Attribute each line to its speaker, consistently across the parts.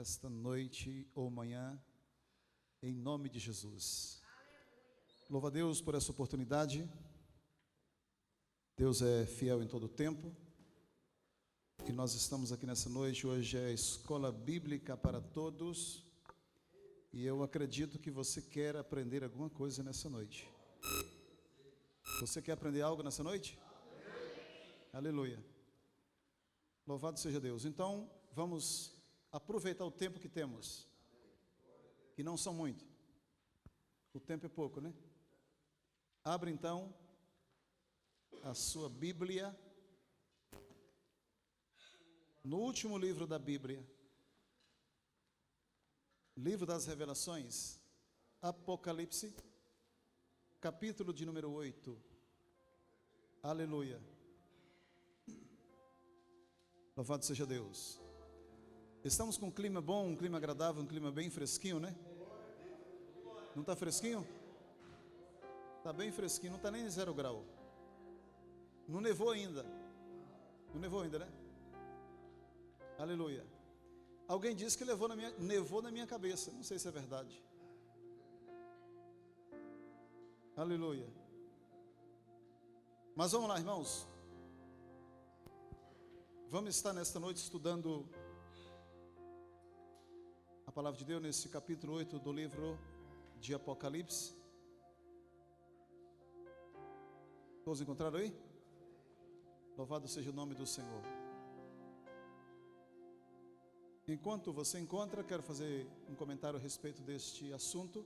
Speaker 1: nesta noite ou manhã, em nome de Jesus. Louva a Deus por essa oportunidade. Deus é fiel em todo o tempo. E nós estamos aqui nessa noite. Hoje é a Escola Bíblica para Todos. E eu acredito que você quer aprender alguma coisa nessa noite. Você quer aprender algo nessa noite? Aleluia. Louvado seja Deus. Então, vamos aproveitar o tempo que temos. Que não são muito. O tempo é pouco, né? Abre então a sua Bíblia no último livro da Bíblia, livro das Revelações, Apocalipse, capítulo de número 8. Aleluia. Louvado seja Deus. Estamos com um clima bom, um clima agradável, um clima bem fresquinho, né? Não está fresquinho? Está bem fresquinho, não está nem 0 grau. Não nevou ainda. Não nevou ainda, né? Aleluia. Alguém disse que nevou na minha cabeça. Não sei se é verdade. Aleluia. Mas vamos lá, irmãos. Vamos estar nesta noite estudando a palavra de Deus nesse capítulo 8 do livro de Apocalipse. Todos encontraram aí? Louvado seja o nome do Senhor. Enquanto você encontra, quero fazer um comentário a respeito deste assunto.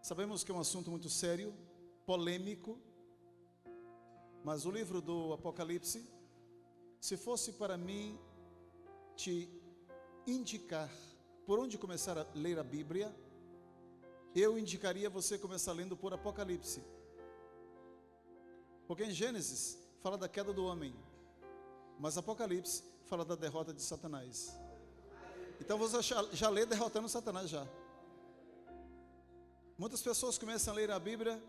Speaker 1: Sabemos que é um assunto muito sério, polêmico, mas o livro do Apocalipse, se fosse para mim te indicar por onde começar a ler a Bíblia, eu indicaria você começar lendo por Apocalipse. Porque em Gênesis fala da queda do homem, mas Apocalipse fala da derrota de Satanás. Então você já lê derrotando Satanás já. Muitas pessoas começam a ler a Bíblia,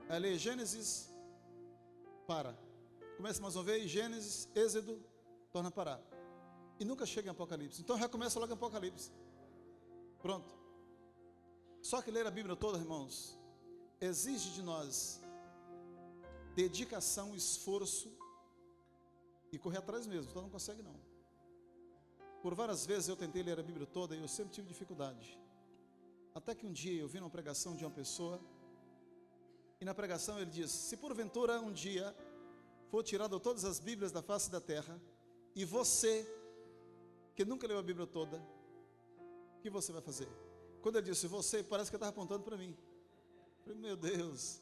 Speaker 1: a ler Gênesis, para. Começa mais uma vez, Gênesis, Êxodo, torna a parar. E nunca chega em Apocalipse. Então já começa logo em Apocalipse. Pronto. Só que ler a Bíblia toda, irmãos, exige de nós dedicação, esforço e correr atrás mesmo. Então não consegue não. Por várias vezes eu tentei ler a Bíblia toda e eu sempre tive dificuldade. Até que um dia eu vi uma pregação de uma pessoa e na pregação ele diz: se porventura um dia for tirado todas as Bíblias da face da terra e você, que nunca leu a Bíblia toda, o que você vai fazer? Quando ele disse você, parece que ele estava apontando para mim. Eu falei, meu Deus.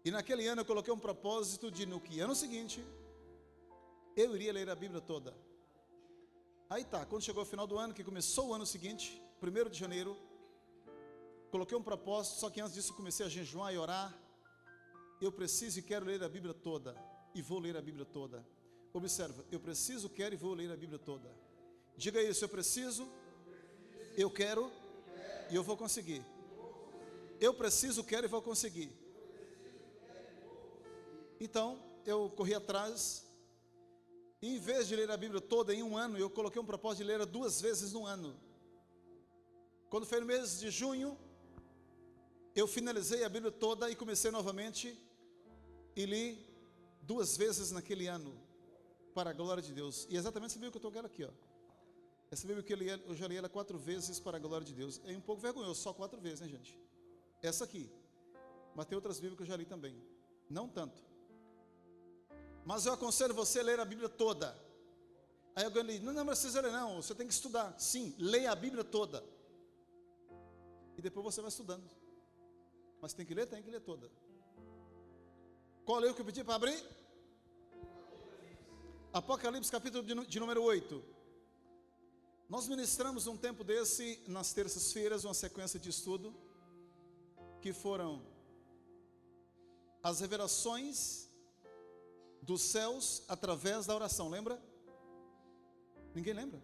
Speaker 1: E naquele ano eu coloquei um propósito de no que ano seguinte eu iria ler a Bíblia toda. Aí tá, quando chegou o final do ano, que começou o ano seguinte, 1º de janeiro, coloquei um propósito, só que antes disso comecei a jejuar e orar. Eu preciso e quero ler a Bíblia toda. E vou ler a Bíblia toda. Observa, eu preciso, quero e vou ler a Bíblia toda. Diga isso, eu preciso, eu quero e eu vou conseguir. Eu preciso, quero e vou conseguir. Então, eu corri atrás. E em vez de ler a Bíblia toda em um ano, eu coloquei um propósito de ler 2 vezes no ano. Quando foi no mês de junho, eu finalizei a Bíblia toda e comecei novamente e li 2 vezes naquele ano, para a glória de Deus. E exatamente essa Bíblia que eu estou aqui, ó. Essa Bíblia que eu já li ela 4 vezes para a glória de Deus. É um pouco vergonhoso, só 4 vezes, né, gente? Essa aqui. Mas tem outras Bíblias que eu já li também. Não tanto. Mas eu aconselho você a ler a Bíblia toda. Aí alguém diz, não precisa ler não, você tem que estudar. Sim, leia a Bíblia toda. E depois você vai estudando. Mas tem que ler toda. Qual livro que eu pedi para abrir? Apocalipse, capítulo de número 8. Nós ministramos um tempo desse, nas terças-feiras, uma sequência de estudo, que foram as revelações dos céus através da oração, lembra? Ninguém lembra?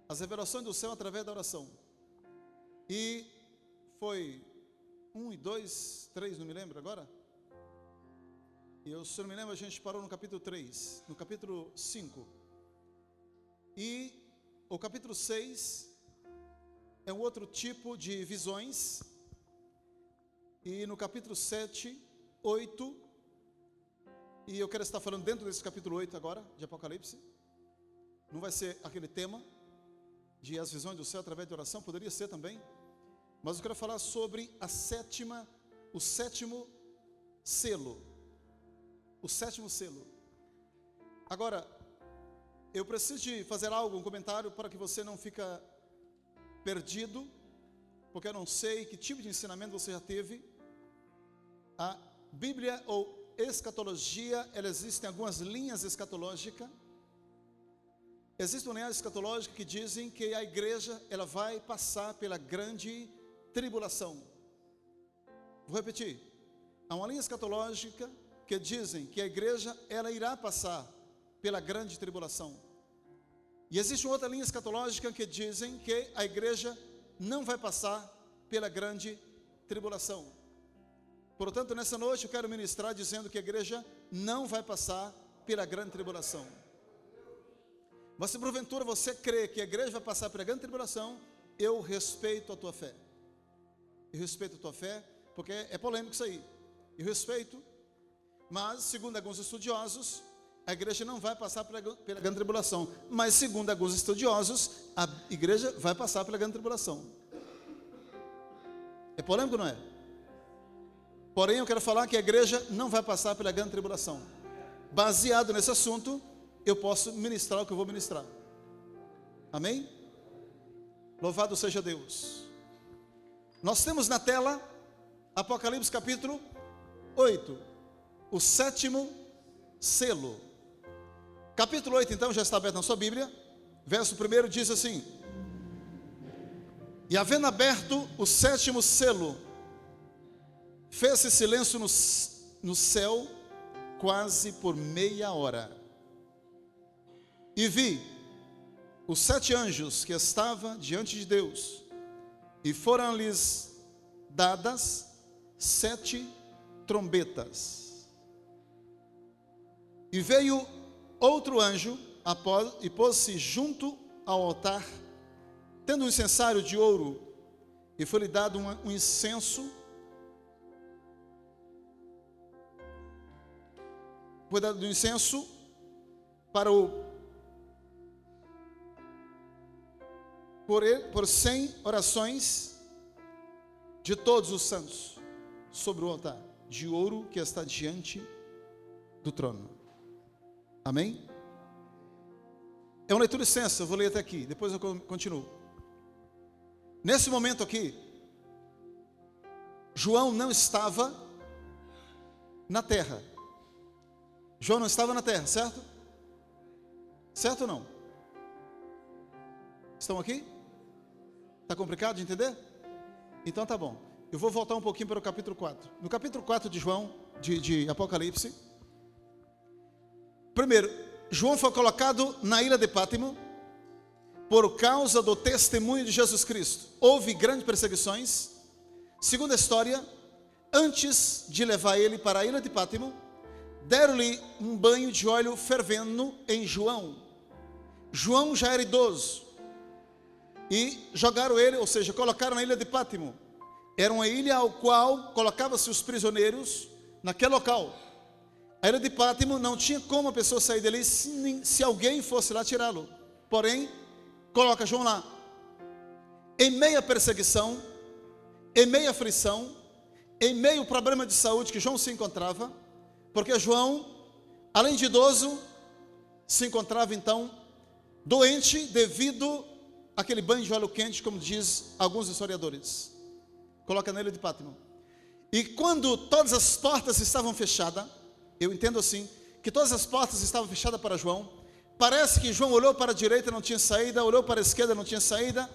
Speaker 1: As revelações do céu através da oração. E foi 1 e 2, 3, não me lembro agora? E eu, se não me lembro, a gente parou no capítulo 3, no capítulo 5. E o capítulo 6 é um outro tipo de visões. E no capítulo 7, 8, e eu quero estar falando dentro desse capítulo 8 agora, de Apocalipse. Não vai ser aquele tema de as visões do céu através de oração, poderia ser também. Mas eu quero falar sobre o sétimo selo. O sétimo selo. Agora, eu preciso de fazer algo, um comentário, para que você não fique perdido, porque eu não sei que tipo de ensinamento você já teve. A Bíblia ou escatologia, ela existe em algumas linhas escatológicas. Existe uma linha escatológica que dizem que a igreja, ela vai passar pela grande tribulação. Vou repetir. Há uma linha escatológica que dizem que a igreja, ela irá passar pela grande tribulação. E existe uma outra linha escatológica que dizem que a igreja não vai passar pela grande tribulação. Portanto, nessa noite eu quero ministrar dizendo que a igreja não vai passar pela grande tribulação. Mas se porventura você crê que a igreja vai passar pela grande tribulação, eu respeito a tua fé. Eu respeito a tua fé, porque é polêmico isso aí. Eu respeito, mas segundo alguns estudiosos, a igreja não vai passar pela grande tribulação. Mas segundo alguns estudiosos, a igreja vai passar pela grande tribulação. É polêmico, não é? Porém, eu quero falar que a igreja não vai passar pela grande tribulação. Baseado nesse assunto, eu posso ministrar o que eu vou ministrar. Amém? Louvado seja Deus. Nós temos na tela Apocalipse capítulo 8, o sétimo selo. Capítulo 8 então já está aberto na sua Bíblia. Verso 1 diz assim: e havendo aberto o sétimo selo, fez-se silêncio no céu quase por meia hora. E vi os 7 anjos que estavam diante de Deus, e foram-lhes dadas 7 trombetas. E veio outro anjo e pôs-se junto ao altar, tendo um incensário de ouro, e foi-lhe dado um incenso. Foi dado um incenso por 100 orações de todos os santos sobre o altar de ouro que está diante do trono. Amém? É uma leitura extensa, eu vou ler até aqui, depois eu continuo. Nesse momento aqui, João não estava na terra. João não estava na terra, certo? Certo ou não? Estão aqui? Está complicado de entender? Então tá bom. Eu vou voltar um pouquinho para o capítulo 4. No capítulo 4 de João, de Apocalipse, primeiro, João foi colocado na ilha de Pátimo por causa do testemunho de Jesus Cristo. Houve grandes perseguições. Segundo a história, antes de levar ele para a ilha de Pátimo, deram-lhe um banho de óleo fervendo em João. João já era idoso. E jogaram ele, ou seja, colocaram na ilha de Pátimo. Era uma ilha ao qual colocava-se os prisioneiros naquele local. A ilha de Pátimo não tinha como a pessoa sair dali se alguém fosse lá tirá-lo. Porém, coloca João lá. Em meio à perseguição, em meio à aflição, em meio ao problema de saúde que João se encontrava, porque João, além de idoso, se encontrava então doente devido àquele banho de óleo quente, como diz alguns historiadores. Coloca na ilha de Pátimo. E quando todas as portas estavam fechadas, eu entendo assim, que todas as portas estavam fechadas para João. Parece que João olhou para a direita, não tinha saída, olhou para a esquerda, não tinha saída,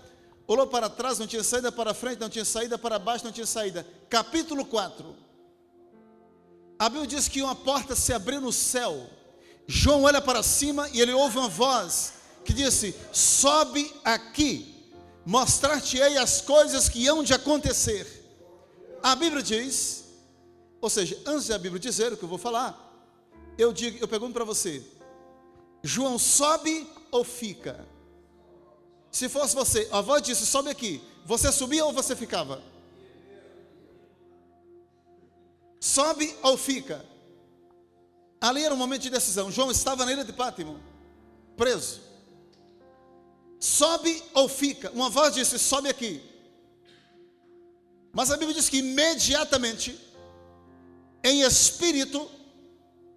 Speaker 1: olhou para trás, não tinha saída, para frente não tinha saída, para baixo não tinha saída. Capítulo 4. A Bíblia diz que uma porta se abriu no céu. João olha para cima e ele ouve uma voz que disse: sobe aqui, mostrar-te-ei as coisas que hão de acontecer. A Bíblia diz, ou seja, antes da Bíblia dizer o que eu vou falar, eu pergunto para você: João sobe ou fica? Se fosse você, a voz disse, sobe aqui. Você subia ou você ficava? Sobe ou fica? Ali era um momento de decisão. João estava na ilha de Pátimo, preso. Sobe ou fica? Uma voz disse, sobe aqui. Mas a Bíblia diz que imediatamente, em espírito,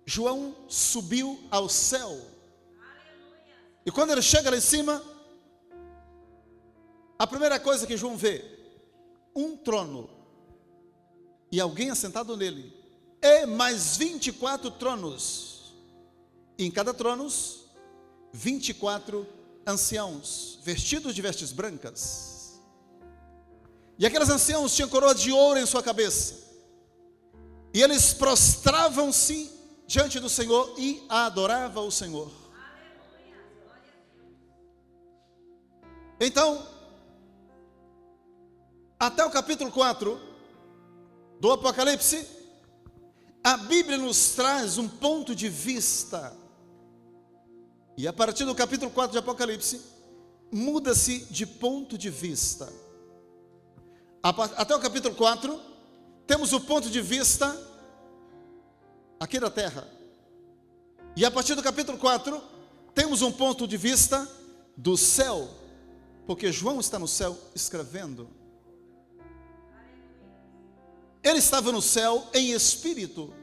Speaker 1: João subiu ao céu. E quando ele chega lá em cima, a primeira coisa que João vê, um trono e alguém assentado nele, e mais 24 tronos, e em cada trono 24 anciãos, vestidos de vestes brancas, e aqueles anciãos tinham coroa de ouro em sua cabeça, e eles prostravam-se diante do Senhor e adoravam o Senhor. Então, até o capítulo 4 do Apocalipse, a Bíblia nos traz um ponto de vista. E a partir do capítulo 4 de Apocalipse, muda-se de ponto de vista. Até o capítulo 4, temos o ponto de vista aqui da terra. E a partir do capítulo 4, temos um ponto de vista do céu. Porque João está no céu escrevendo. Ele estava no céu em espírito.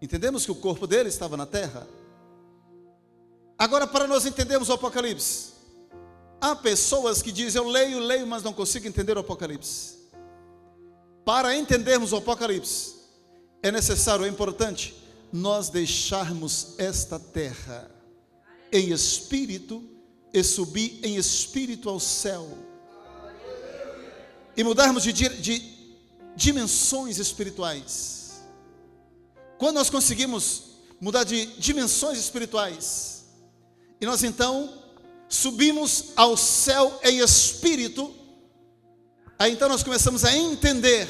Speaker 1: Entendemos que o corpo dele estava na terra. Agora, para nós entendermos o Apocalipse, há pessoas que dizem, eu leio, mas não consigo entender o Apocalipse. Para entendermos o Apocalipse, é necessário, é importante, nós deixarmos esta terra em espírito e subir em espírito ao céu. E mudarmos de dimensões espirituais. Quando nós conseguimos mudar de dimensões espirituais, e nós então subimos ao céu em espírito, aí então nós começamos a entender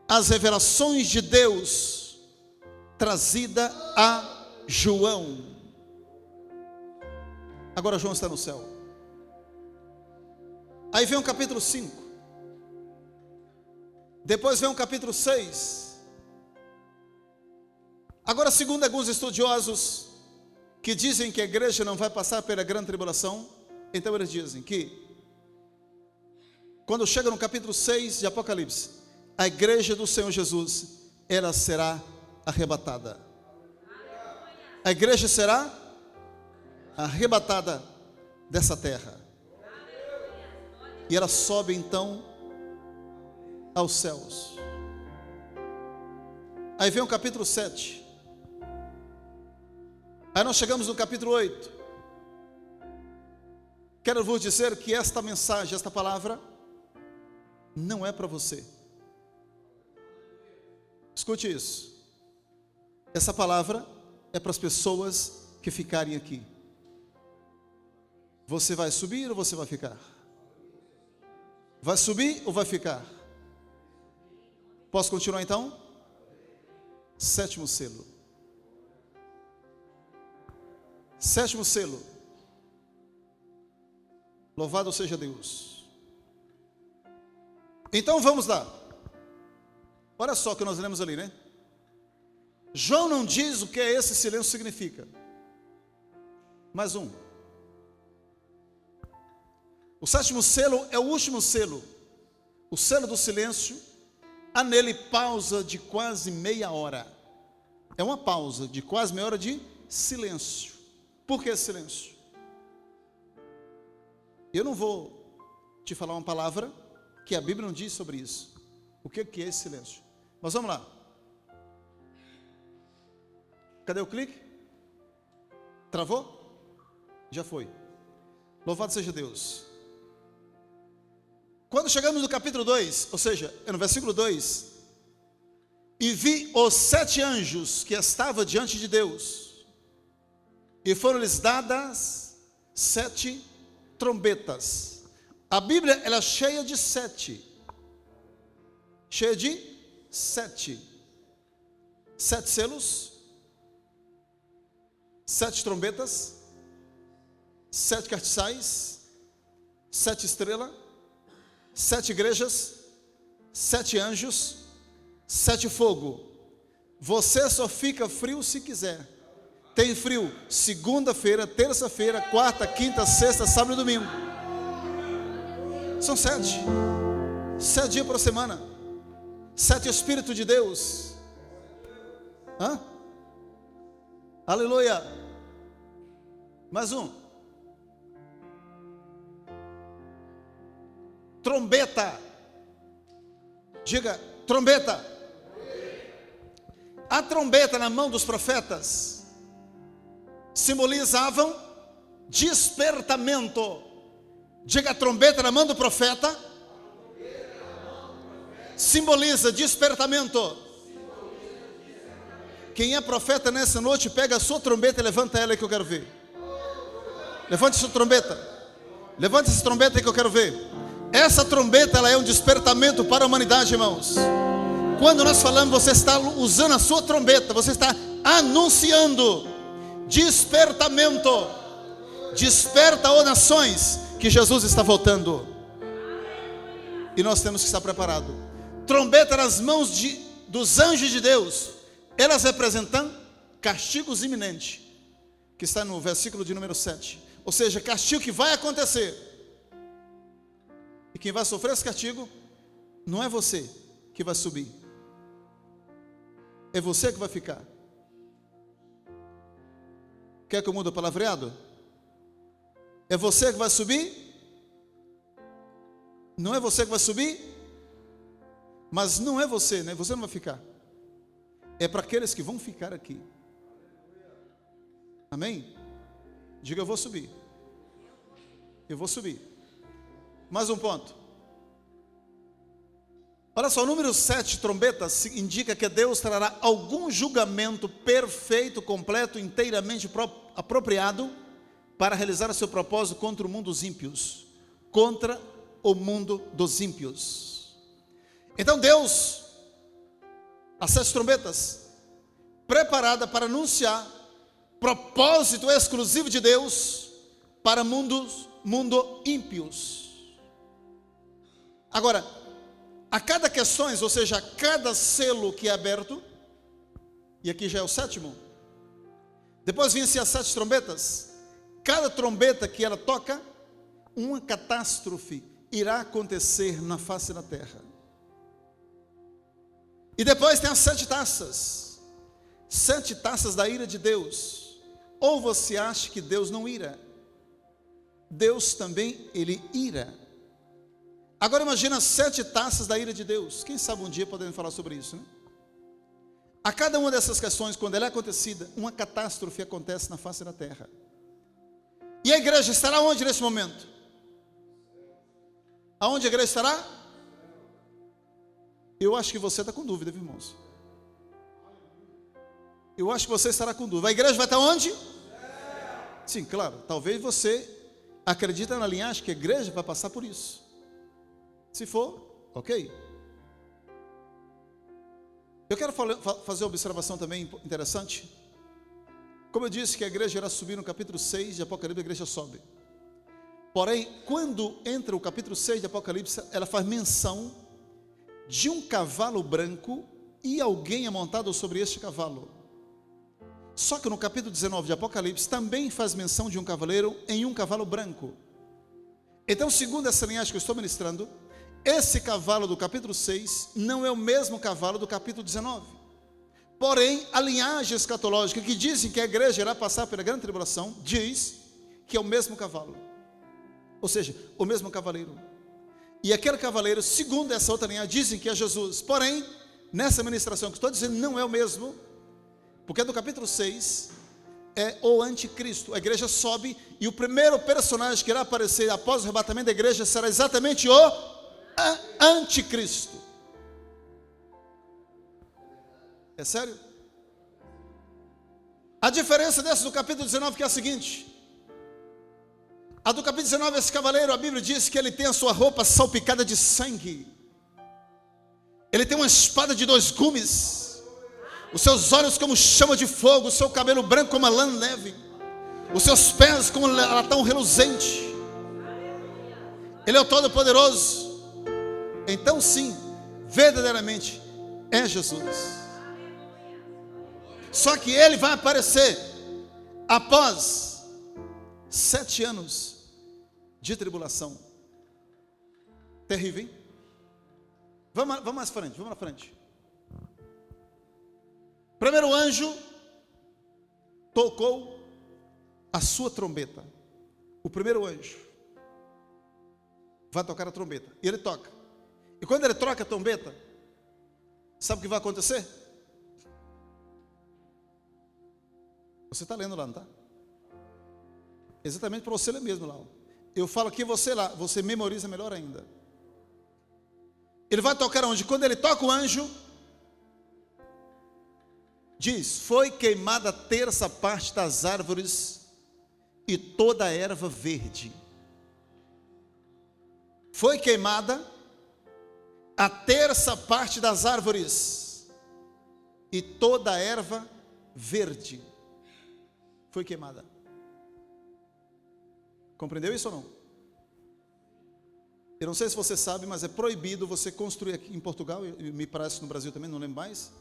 Speaker 1: as revelações de Deus trazida a João. Agora João está no céu. Aí vem o capítulo 5. Depois vem o capítulo 6. Agora, segundo alguns estudiosos que dizem que a igreja não vai passar pela grande tribulação, então eles dizem que quando chega no capítulo 6 de Apocalipse, a igreja do Senhor Jesus, ela será arrebatada. A igreja será arrebatada dessa terra. E ela sobe então aos céus. Aí vem o capítulo 7. Aí nós chegamos no capítulo 8. Quero vos dizer que esta mensagem, esta palavra, não é para você. Escute isso. Essa palavra é para as pessoas que ficarem aqui. Você vai subir ou você vai ficar? Vai subir ou vai ficar? Posso continuar então? Sétimo selo. Sétimo selo. Louvado seja Deus. Então vamos lá. Olha só o que nós lemos ali, né? João não diz o que esse silêncio significa. Mais um. O sétimo selo é o último selo. O selo do silêncio. Há nele pausa de quase meia hora. É uma pausa de quase meia hora de silêncio. Por que silêncio? Eu não vou te falar uma palavra que a Bíblia não diz sobre isso. O que é esse silêncio? Mas vamos lá. Cadê o clique? Travou? Já foi. Louvado seja Deus. Quando chegamos no capítulo 2, ou seja, é no versículo 2, e vi os 7 anjos que estavam diante de Deus, e foram-lhes dadas 7 trombetas. A Bíblia, ela é cheia de 7. Cheia de 7. 7 selos, 7 trombetas, 7 castiçais, 7 estrelas, 7 igrejas, 7 anjos, 7 fogo. Você só fica frio se quiser. Tem frio segunda-feira, terça-feira, quarta, quinta, sexta, sábado e domingo. São 7. 7 dias por semana. 7 Espíritos de Deus. Hã? Aleluia. Mais um. Trombeta. Diga, trombeta. A trombeta na mão dos profetas simbolizavam despertamento. Diga, a trombeta na mão do profeta simboliza despertamento. Quem é profeta nessa noite, pega a sua trombeta e levanta ela aí que eu quero ver. Levante sua trombeta. Levante essa trombeta aí que eu quero ver. Essa trombeta, ela é um despertamento para a humanidade, irmãos. Quando nós falamos, você está usando a sua trombeta, você está anunciando despertamento. Desperta, ó nações, que Jesus está voltando. E nós temos que estar preparados. Trombeta nas mãos dos anjos de Deus, elas representam castigos iminentes, que está no versículo de número 7. Ou seja, castigo que vai acontecer. E quem vai sofrer esse castigo não é você que vai subir, é você que vai ficar. Quer que eu mude o palavreado? É você que vai subir? Não é você que vai subir? Mas não é você, né? Você não vai ficar. É para aqueles que vão ficar aqui. Amém? Diga, eu vou subir. Eu vou subir. Mais um ponto. Olha só, o número 7, trombetas, indica que Deus trará algum julgamento perfeito, completo, inteiramente apropriado para realizar seu propósito contra o mundo dos ímpios. Contra o mundo dos ímpios. Então Deus, as 7 trombetas, preparada para anunciar propósito exclusivo de Deus para mundo ímpios. Agora, a cada questões, ou seja, a cada selo que é aberto, e aqui já é o 7º, depois vêm-se as 7 trombetas, cada trombeta que ela toca, uma catástrofe irá acontecer na face da terra. E depois tem as 7 taças, 7 taças da ira de Deus. Ou você acha que Deus não ira? Deus também, ele ira. Agora imagina as 7 taças da ira de Deus. Quem sabe um dia podemos falar sobre isso, né? A cada uma dessas questões, quando ela é acontecida, uma catástrofe acontece na face da terra. E a igreja estará onde nesse momento? Aonde a igreja estará? Eu acho que você está com dúvida, viu, irmãos? Eu acho que você estará com dúvida. A igreja vai estar onde? Sim, claro. Talvez você acredita na linhagem que a igreja vai passar por isso. Se for, ok. Eu quero fazer uma observação também interessante. Como eu disse que a igreja irá subir no capítulo 6 de Apocalipse, a igreja sobe. Porém, quando entra o capítulo 6 de Apocalipse, ela faz menção de um cavalo branco e alguém é montado sobre este cavalo. Só que no capítulo 19 de Apocalipse também faz menção de um cavaleiro em um cavalo branco. Então, segundo essa linhagem que eu estou ministrando, esse cavalo do capítulo 6 não é o mesmo cavalo do capítulo 19. Porém, a linhagem escatológica que dizem que a igreja irá passar pela grande tribulação, diz que é o mesmo cavalo. Ou seja, o mesmo cavaleiro. E aquele cavaleiro, segundo essa outra linhagem, dizem que é Jesus. Porém, nessa ministração que estou dizendo, não é o mesmo. Porque do capítulo 6 é o anticristo. A igreja sobe e o primeiro personagem que irá aparecer após o arrebatamento da igreja será exatamente o anticristo. É sério? A diferença dessa do capítulo 19 que é a seguinte. A do capítulo 19, esse cavaleiro, a Bíblia diz que ele tem a sua roupa salpicada de sangue. Ele tem uma espada de 2 gumes. Os seus olhos como chama de fogo, o seu cabelo branco como a lã leve. Os seus pés como latão reluzente. Ele é o Todo-Poderoso. Então sim, verdadeiramente é Jesus. Só que ele vai aparecer após 7 anos de tribulação. Terrível, hein? Vamos mais frente, vamos na frente. Primeiro anjo tocou a sua trombeta. O primeiro anjo vai tocar a trombeta. E ele toca. E quando ele troca a trombeta, sabe o que vai acontecer? Você está lendo lá, não está? Exatamente para você ler mesmo lá. Eu falo aqui, você lá, você memoriza melhor ainda. Ele vai tocar onde? Quando ele toca o anjo, diz: foi queimada a terça parte das árvores e toda a erva verde. Foi queimada a terça parte das árvores e toda a erva verde. Foi queimada. Compreendeu isso ou não? Eu não sei se você sabe, mas é proibido você construir aqui em Portugal, e me parece no Brasil também, não lembro mais.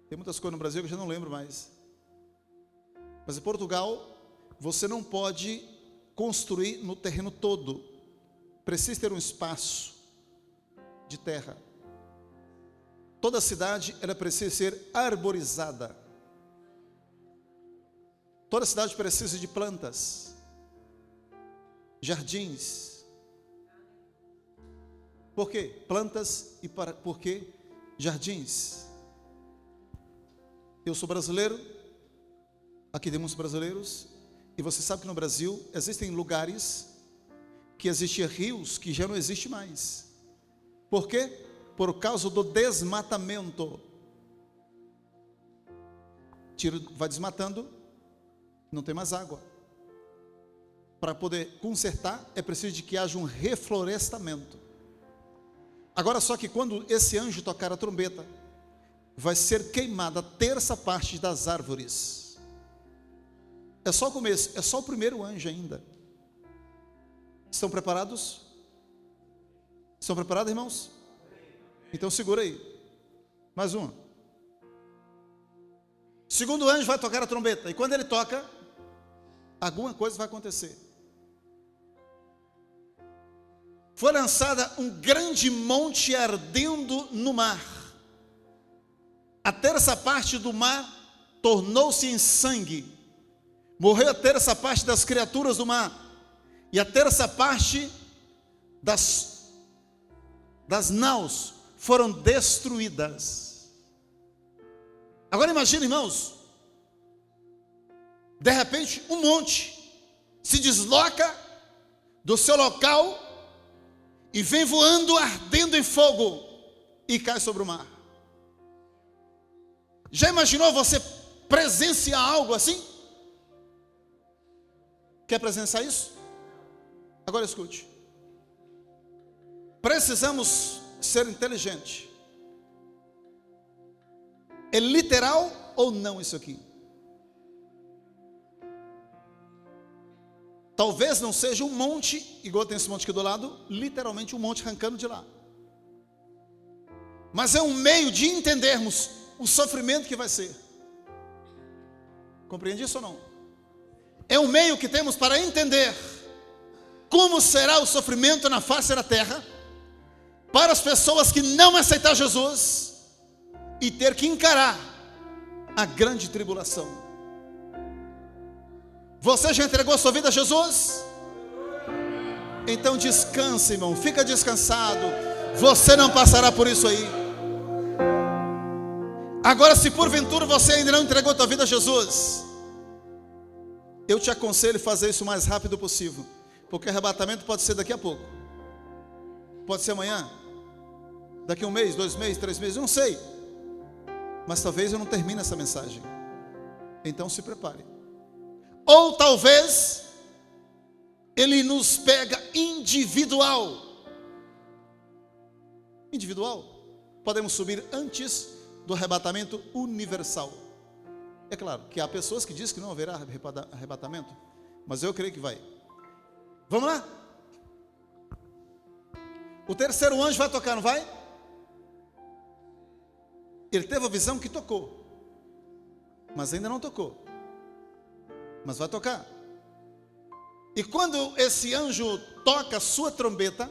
Speaker 1: Tem muitas coisas no Brasil que eu já não lembro mais. Mas em Portugal, você não pode construir no terreno todo. Precisa ter um espaço de terra. Toda cidade, ela precisa ser arborizada. Toda cidade precisa de plantas, jardins. Por quê? Plantas e por quê? Jardins. Eu sou brasileiro, aqui tem muitos brasileiros, e você sabe que no Brasil existem lugares que existiam rios que já não existem mais. Por quê? Por causa do desmatamento. Vai desmatando, não tem mais água. Para poder consertar, é preciso de que haja um reflorestamento. Agora só que quando esse anjo tocar a trombeta, vai ser queimada a terça parte das árvores. É só o começo, é só o primeiro anjo ainda. Estão preparados? Estão preparados, irmãos? Então segura aí. Mais uma. Segundo anjo vai tocar a trombeta. E quando ele toca, alguma coisa vai acontecer. Foi lançada um grande monte ardendo no mar. A terça parte do mar tornou-se em sangue. Morreu a terça parte das criaturas do mar. E a terça parte das naus foram destruídas. Agora imagine, irmãos, de repente um monte se desloca do seu local e vem voando, ardendo em fogo, e cai sobre o mar. Já imaginou você presenciar algo assim? Quer presenciar isso? Agora escute. Precisamos ser inteligentes. É literal ou não isso aqui? Talvez não seja um monte, igual tem esse monte aqui do lado, literalmente um monte arrancando de lá. Mas é um meio de entendermos o sofrimento que vai ser. Compreende isso ou não? É um meio que temos para entender como será o sofrimento na face da terra para as pessoas que não aceitar Jesus e ter que encarar a grande tribulação. Você já entregou a sua vida a Jesus? Então descanse, irmão, fica descansado. Você não passará por isso aí. Agora, se porventura você ainda não entregou a sua vida a Jesus, eu te aconselho a fazer isso o mais rápido possível, porque o arrebatamento pode ser daqui a pouco, pode ser amanhã, daqui a 1 mês, 2 meses, 3 meses, eu não sei, mas talvez eu não termine essa mensagem. Então se prepare. Ou talvez ele nos pega individual. Podemos subir antes do arrebatamento universal. É claro que há pessoas que dizem que não haverá arrebatamento, mas eu creio que vai. Vamos lá? O terceiro anjo vai tocar, não vai? Ele teve a visão que tocou, mas ainda não tocou, mas vai tocar. E quando esse anjo toca a sua trombeta,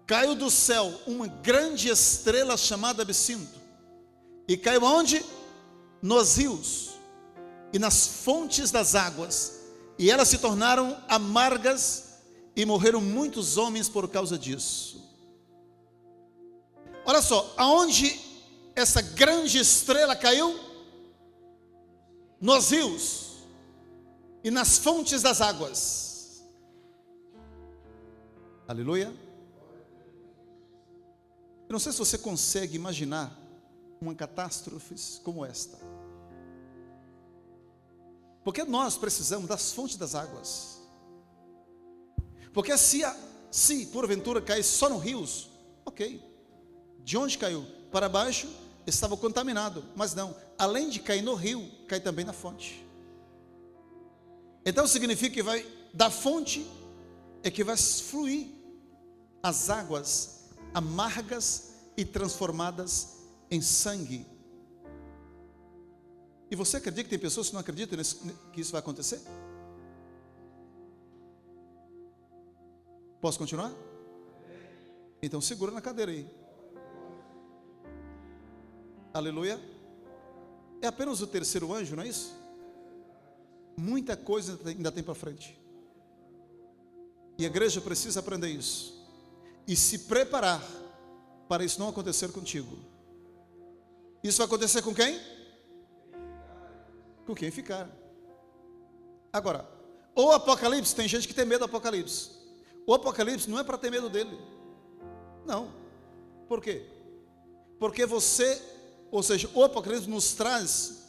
Speaker 1: caiu do céu uma grande estrela chamada Absinto. E caiu onde? Nos rios e nas fontes das águas. E elas se tornaram amargas e morreram muitos homens por causa disso. Olha só, aonde essa grande estrela caiu? Nos rios e nas fontes das águas. Aleluia. Eu não sei se você consegue imaginar uma catástrofe como esta. Porque nós precisamos das fontes das águas. Porque se porventura cair só nos rios, ok. De onde caiu? Para baixo estava contaminado. Mas não, além de cair no rio, cai também na fonte. Então significa que vai da fonte é que vai fluir as águas amargas e transformadas em sangue. E você acredita que tem pessoas que não acreditam que isso vai acontecer? Posso continuar? Então segura na cadeira aí. Aleluia. É apenas o terceiro anjo, não é isso? Muita coisa ainda tem para frente. E a igreja precisa aprender isso. E se preparar para isso não acontecer contigo. Isso vai acontecer com quem? Com quem ficar. Agora, o Apocalipse, tem gente que tem medo do Apocalipse. O Apocalipse não é para ter medo dele. Não. Por quê? Porque o Apocalipse nos traz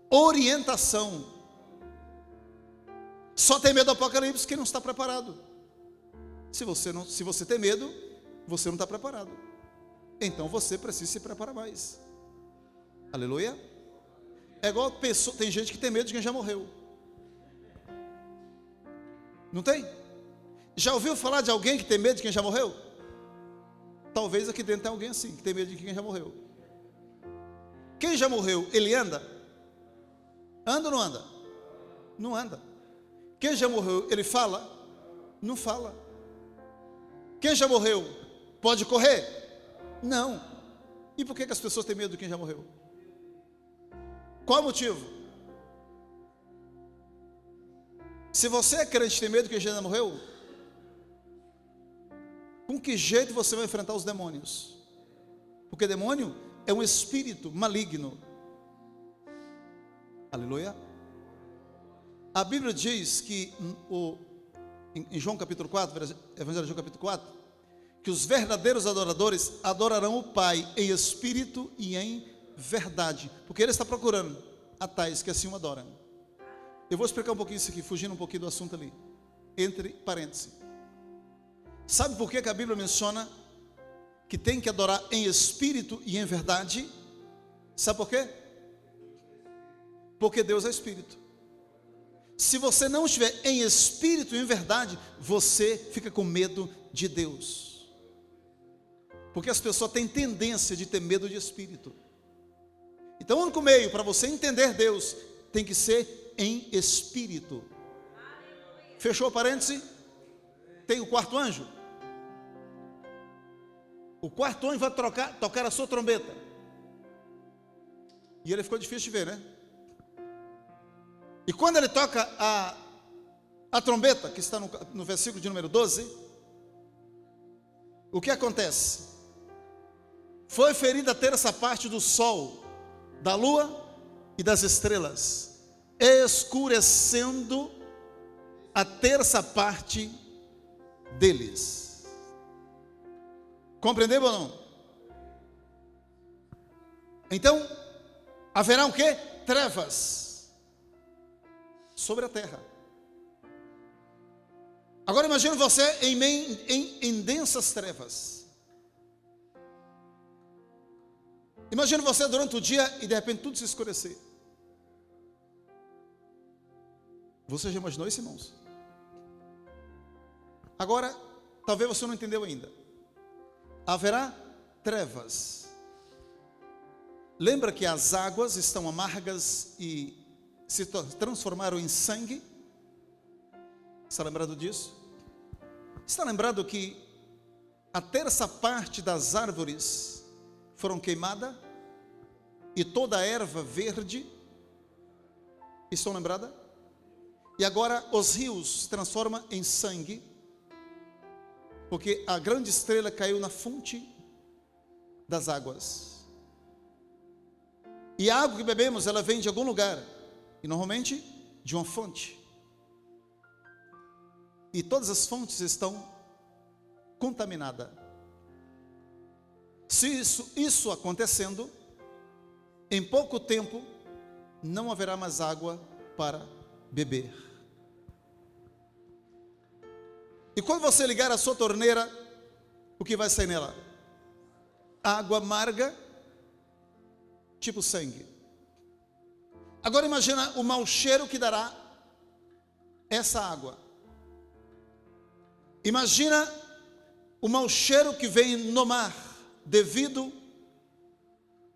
Speaker 1: orientação. Só tem medo do Apocalipse quem não está preparado. Se você tem medo, você não está preparado. Então você precisa se preparar mais. Aleluia. É igual tem gente que tem medo de quem já morreu. Não tem? Já ouviu falar de alguém que tem medo de quem já morreu? Talvez aqui dentro tenha alguém assim, que tem medo de quem já morreu. Quem já morreu, ele anda? Anda ou não anda? Não anda. Quem já morreu, ele fala? Não fala. Quem já morreu, pode correr? Não. E por que as pessoas têm medo de quem já morreu? Qual o motivo? Se você é crente e tem medo de quem já morreu, com que jeito você vai enfrentar os demônios? Porque demônio é um espírito maligno. Aleluia. A Bíblia diz que em João capítulo 4, Evangelho de João capítulo 4, que os verdadeiros adoradores adorarão o Pai em espírito e em verdade, porque Ele está procurando a tais que assim o adoram. Eu vou explicar um pouquinho isso aqui, fugindo um pouquinho do assunto ali, entre parênteses. Sabe por que a Bíblia menciona que tem que adorar em espírito e em verdade? Sabe por quê? Porque Deus é espírito. Se você não estiver em espírito e em verdade, você fica com medo de Deus. Porque as pessoas têm tendência de ter medo de espírito. Então o único meio para você entender Deus tem que ser em espírito. Fechou o parêntese? Tem o quarto anjo. O quarto anjo vai tocar a sua trombeta. E ele ficou difícil de ver, né? E quando ele toca a trombeta, que está no versículo de número 12, o que acontece? Foi ferida a terça parte do sol, da lua e das estrelas, escurecendo a terça parte deles. Compreendeu ou não? Então, haverá o quê? Trevas sobre a terra. Agora imagine você em densas trevas. Imagine você durante o dia e de repente tudo se escurecer. Você já imaginou isso, irmãos? Agora, talvez você não entendeu ainda. Haverá trevas. Lembra que as águas estão amargas e se transformaram em sangue? Está lembrado disso? Está lembrado que a terça parte das árvores foram queimadas e toda a erva verde? Estão lembradas? E agora os rios se transformam em sangue, porque a grande estrela caiu na fonte das águas. E a água que bebemos, ela vem de algum lugar, e normalmente de uma fonte. E todas as fontes estão contaminadas. Se isso acontecendo, em pouco tempo não haverá mais água para beber. E quando você ligar a sua torneira, o que vai sair nela? Água amarga, tipo sangue. Agora imagina o mau cheiro que dará essa água. Imagina o mau cheiro que vem no mar, devido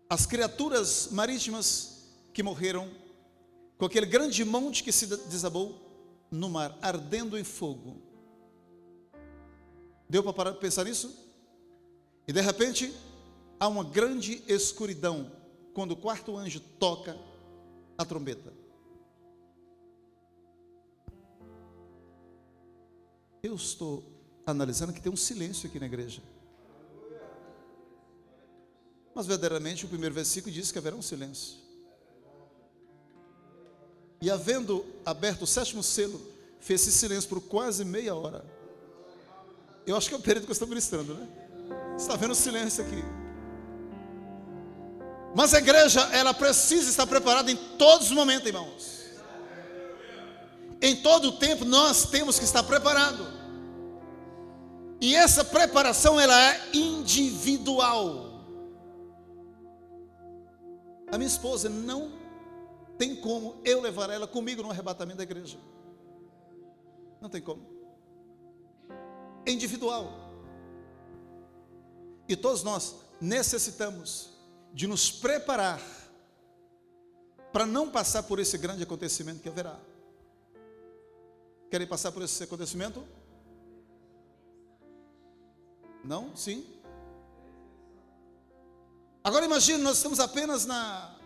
Speaker 1: às criaturas marítimas que morreram com aquele grande monte que se desabou no mar, ardendo em fogo. Deu para parar de pensar nisso? E de repente, há uma grande escuridão, quando o quarto anjo toca a trombeta. Eu estou analisando que tem um silêncio aqui na igreja. Mas verdadeiramente o primeiro versículo diz que haverá um silêncio. E havendo aberto o 7º selo, fez esse silêncio por quase meia hora. Eu acho que é o período que eu estou ministrando, né? Você está vendo o silêncio aqui. Mas a igreja, ela precisa estar preparada em todos os momentos, irmãos. Em todo o tempo nós temos que estar preparados. E essa preparação, ela é individual. A minha esposa não tem como eu levar ela comigo no arrebatamento da igreja. Não tem como. É individual. E todos nós necessitamos de nos preparar para não passar por esse grande acontecimento que haverá. Querem passar por esse acontecimento? Não? Sim? Agora imagine, nós estamos apenas na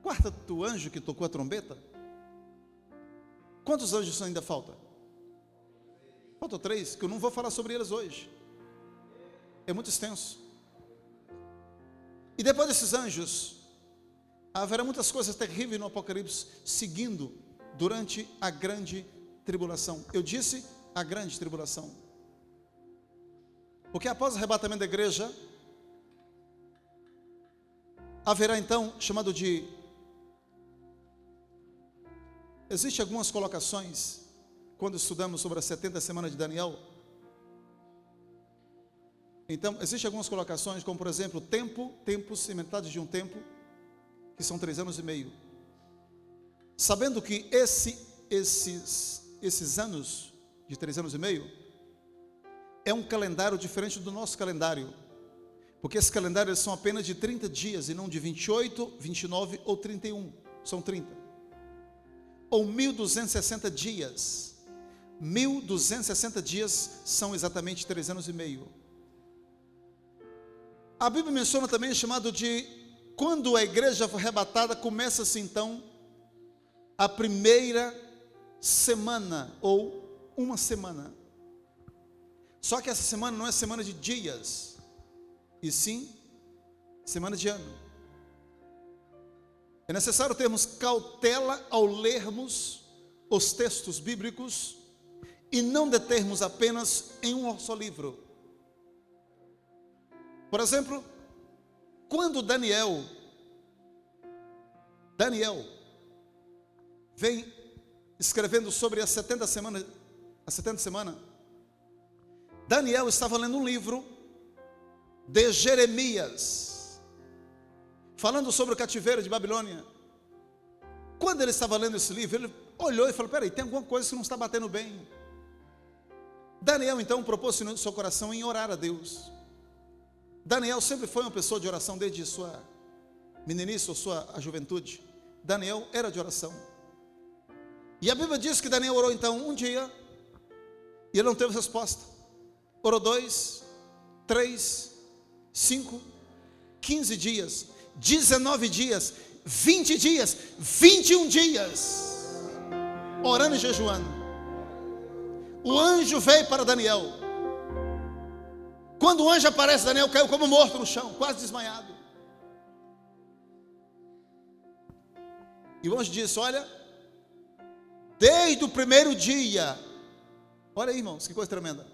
Speaker 1: quarta do anjo que tocou a trombeta. Quantos anjos ainda faltam? Faltam 3, que eu não vou falar sobre eles hoje. É muito extenso. E depois desses anjos, haverá muitas coisas terríveis no Apocalipse seguindo durante a grande tribulação. Eu disse a grande tribulação. Porque após o arrebatamento da igreja, haverá então, chamado de... Existem algumas colocações, quando estudamos sobre as 70 semanas de Daniel. Então, existem algumas colocações, como por exemplo, tempos e metade de um tempo, que são 3 anos e meio. Sabendo que esses anos de 3 anos e meio, é um calendário diferente do nosso calendário. Porque esses calendários são apenas de 30 dias, e não de 28, 29 ou 31. São 30. Ou 1260 dias. 1260 dias são exatamente 3 anos e meio. A Bíblia menciona também chamado de, quando a igreja for arrebatada, começa-se então a primeira semana, ou uma semana. Só que essa semana não é semana de dias, e sim semana de ano. É necessário termos cautela ao lermos os textos bíblicos e não determos apenas em um só livro. Por exemplo, quando Daniel vem escrevendo sobre as 70 semanas, Daniel estava lendo um livro de Jeremias, falando sobre o cativeiro de Babilônia. Quando ele estava lendo esse livro, ele olhou e falou: peraí, tem alguma coisa que não está batendo bem. Daniel então propôs no seu coração em orar a Deus. Daniel sempre foi uma pessoa de oração desde sua meninice ou sua juventude. Daniel era de oração. E a Bíblia diz que Daniel orou então um dia e ele não teve resposta. Orou 2, 3, 5, 15 dias, 19 dias, 20 dias, 21 dias, orando e jejuando. O anjo veio para Daniel. Quando o anjo aparece, Daniel caiu como morto no chão, quase desmaiado. E o anjo disse: olha, desde o primeiro dia, olha aí, irmãos, que coisa tremenda.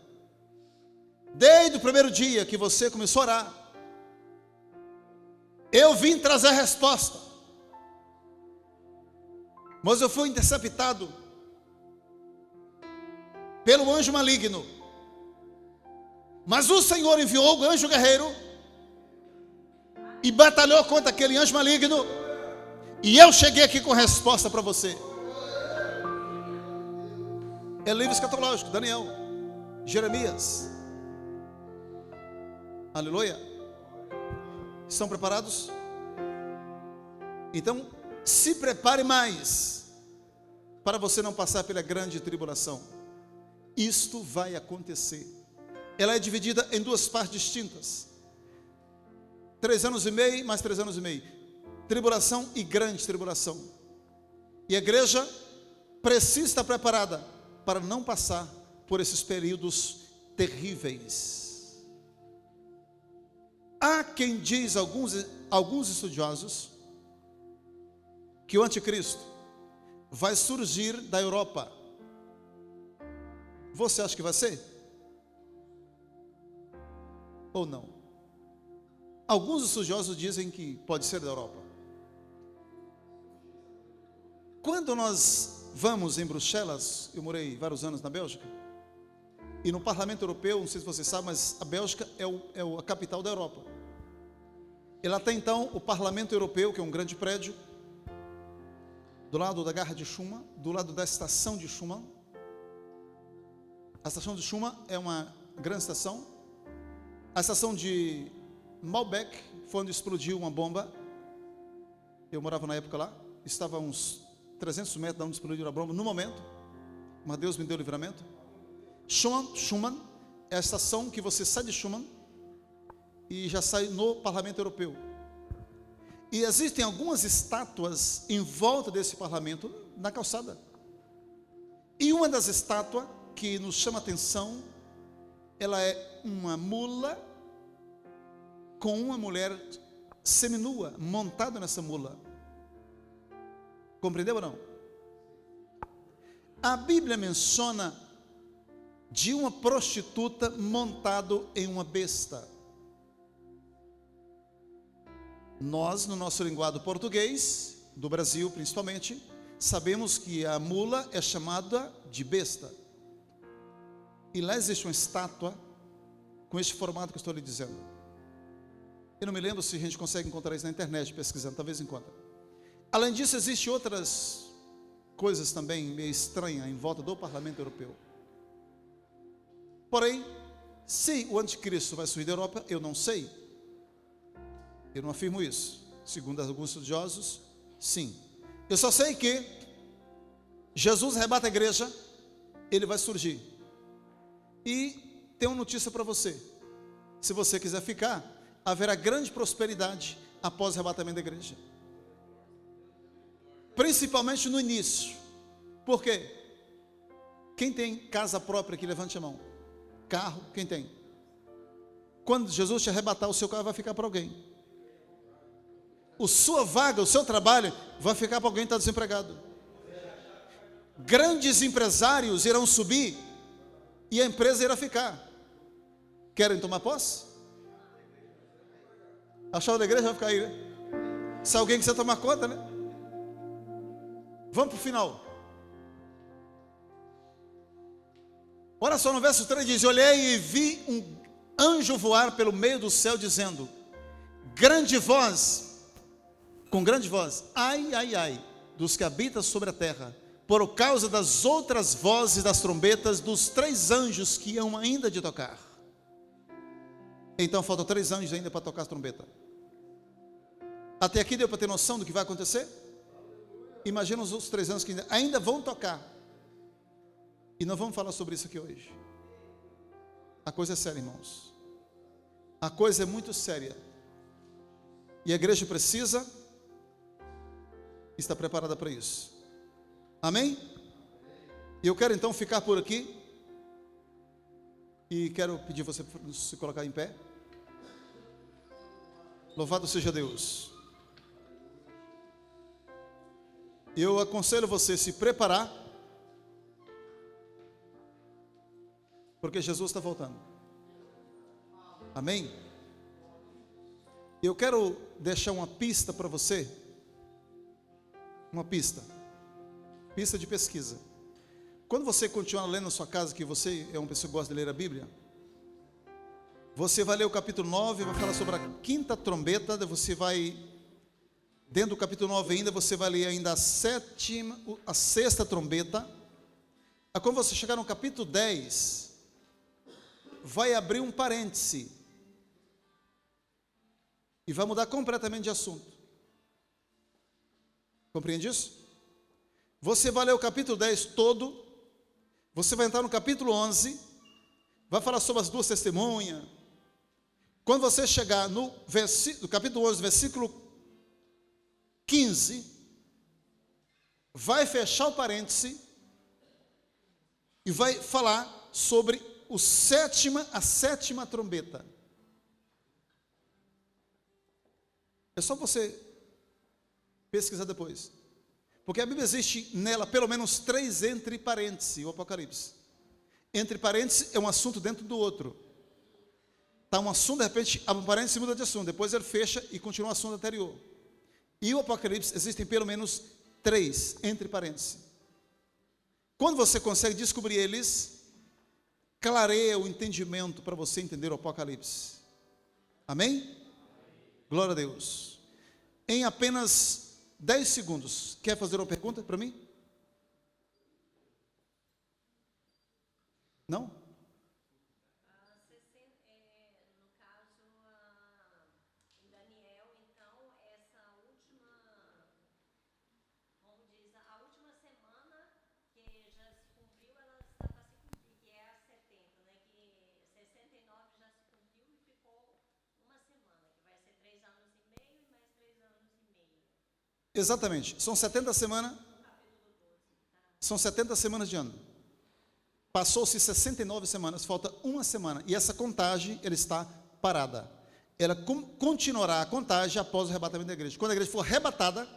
Speaker 1: Desde o primeiro dia que você começou a orar, eu vim trazer a resposta, mas eu fui interceptado pelo anjo maligno. Mas o Senhor enviou o anjo guerreiro e batalhou contra aquele anjo maligno, e eu cheguei aqui com resposta para você. É livro escatológico, Daniel, Jeremias. Aleluia. Estão preparados? Então, se prepare mais para você não passar pela grande tribulação. Isto vai acontecer. Ela é dividida em duas partes distintas. 3 anos e meio, mais 3 anos e meio. Tribulação e grande tribulação. E a igreja precisa estar preparada para não passar por esses períodos terríveis. Há quem diz, alguns estudiosos, que o anticristo vai surgir da Europa. Você acha que vai ser? Ou não? Alguns estudiosos dizem que pode ser da Europa. Quando nós vamos em Bruxelas, eu morei vários anos na Bélgica, e no Parlamento Europeu, não sei se você sabe, mas a Bélgica é a capital da Europa. Ela tem então o Parlamento Europeu, que é um grande prédio, do lado da Garra de Schuman, do lado da estação de Schuman. A estação de Schuman é uma grande estação. A estação de Malbec foi onde explodiu uma bomba. Eu morava na época lá, estava a uns 300 metros de onde explodiu a bomba no momento, mas Deus me deu livramento. Schuman é a estação que você sai de Schuman e já sai no Parlamento Europeu. E existem algumas estátuas em volta desse parlamento, na calçada. E uma das estátuas que nos chama a atenção, ela é uma mula com uma mulher seminua, montada nessa mula. Compreendeu ou não? A Bíblia menciona de uma prostituta montado em uma besta. Nós, no nosso linguado português, do Brasil principalmente, sabemos que a mula é chamada de besta. E lá existe uma estátua com este formato que eu estou lhe dizendo. Eu não me lembro se a gente consegue encontrar isso na internet, pesquisando, talvez encontre. Além disso, existem outras coisas também meio estranhas em volta do Parlamento Europeu. Porém, se o anticristo vai surgir da Europa, eu não sei. Eu não afirmo isso. Segundo alguns estudiosos, sim. Eu só sei que Jesus arrebata a igreja, ele vai surgir. E tem uma notícia para você. Se você quiser ficar, haverá grande prosperidade após o arrebatamento da igreja. Principalmente no início. Por quê? Quem tem casa própria aqui, levante a mão. Carro, quem tem? Quando Jesus te arrebatar, o seu carro vai ficar para alguém. A sua vaga, o seu trabalho vai ficar para alguém que está desempregado. Grandes empresários irão subir e a empresa irá ficar. Querem tomar posse? A chave da igreja vai ficar aí, né? Se alguém quiser tomar conta, né? Vamos para o final. Olha só, no verso 3 diz: olhei e vi um anjo voar pelo meio do céu, dizendo, com grande voz, ai, ai, ai, dos que habitam sobre a terra, por causa das outras vozes das trombetas dos 3 anjos que iam ainda de tocar. Então faltam 3 anjos ainda para tocar a trombeta. Até aqui deu para ter noção do que vai acontecer? Imagina os outros 3 anjos que ainda vão tocar. E nós vamos falar sobre isso aqui hoje. A coisa é séria, irmãos. A coisa é muito séria. E a igreja precisa estar preparada para isso. Amém? E eu quero então ficar por aqui. E quero pedir você para se colocar em pé. Louvado seja Deus. Eu aconselho você a se preparar, porque Jesus está voltando. Amém? Eu quero deixar uma pista para você. Uma pista de pesquisa. Quando você continuar lendo na sua casa, que você é uma pessoa que gosta de ler a Bíblia, você vai ler o capítulo 9, vai falar sobre a 5ª trombeta, você vai, dentro do capítulo 9 ainda, você vai ler ainda a 6ª trombeta. Aí quando você chegar no capítulo 10, vai abrir um parêntese, e vai mudar completamente de assunto. Compreende isso? Você vai ler o capítulo 10 todo, você vai entrar no capítulo 11, vai falar sobre as 2 testemunhas. Quando você chegar no capítulo 11, versículo 15, vai fechar o parêntese e vai falar sobre a 7ª trombeta. É só você pesquisar depois. Porque a Bíblia existe nela pelo menos 3 entre parênteses, o Apocalipse. Entre parênteses é um assunto dentro do outro. Está um assunto, de repente, abre um parênteses e muda de assunto. Depois ele fecha e continua o assunto anterior. E o Apocalipse existem pelo menos 3 entre parênteses. Quando você consegue descobrir eles, clareia o entendimento para você entender o Apocalipse. Amém? Glória a Deus. Em apenas 10 segundos, quer fazer uma pergunta para mim? Não?
Speaker 2: No caso, em Daniel, então, essa última, como diz, a última semana que já se cumpriu, ela está para se cumprir, que é a 70, né? Que 69 já se cumpriu e ficou uma semana, que vai ser 3 anos e meio e mais 3 anos e meio.
Speaker 1: Exatamente, são 70 semanas. São 70 semanas de ano. Passou-se 69 semanas, falta uma semana. E essa contagem, ela está parada. Ela continuará a contagem após o arrebatamento da igreja. Quando a igreja for arrebatada,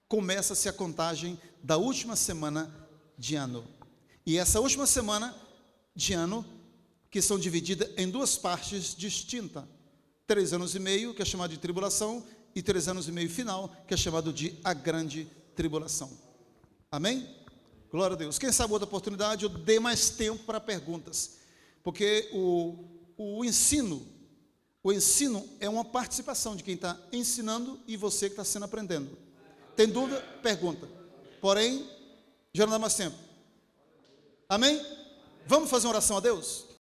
Speaker 1: começa-se a contagem da última semana de ano. E essa última semana de ano, que são divididas em 2 partes distintas. 3 anos e meio, que é chamado de tribulação, e 3 anos e meio final, que é chamado de a grande tribulação. Amém? Glória a Deus. Quem sabe outra oportunidade eu dê mais tempo para perguntas. Porque o ensino é uma participação de quem está ensinando e você que está sendo aprendendo. Tem dúvida? Pergunta. Porém, já não dá mais tempo. Amém? Vamos fazer uma oração a Deus?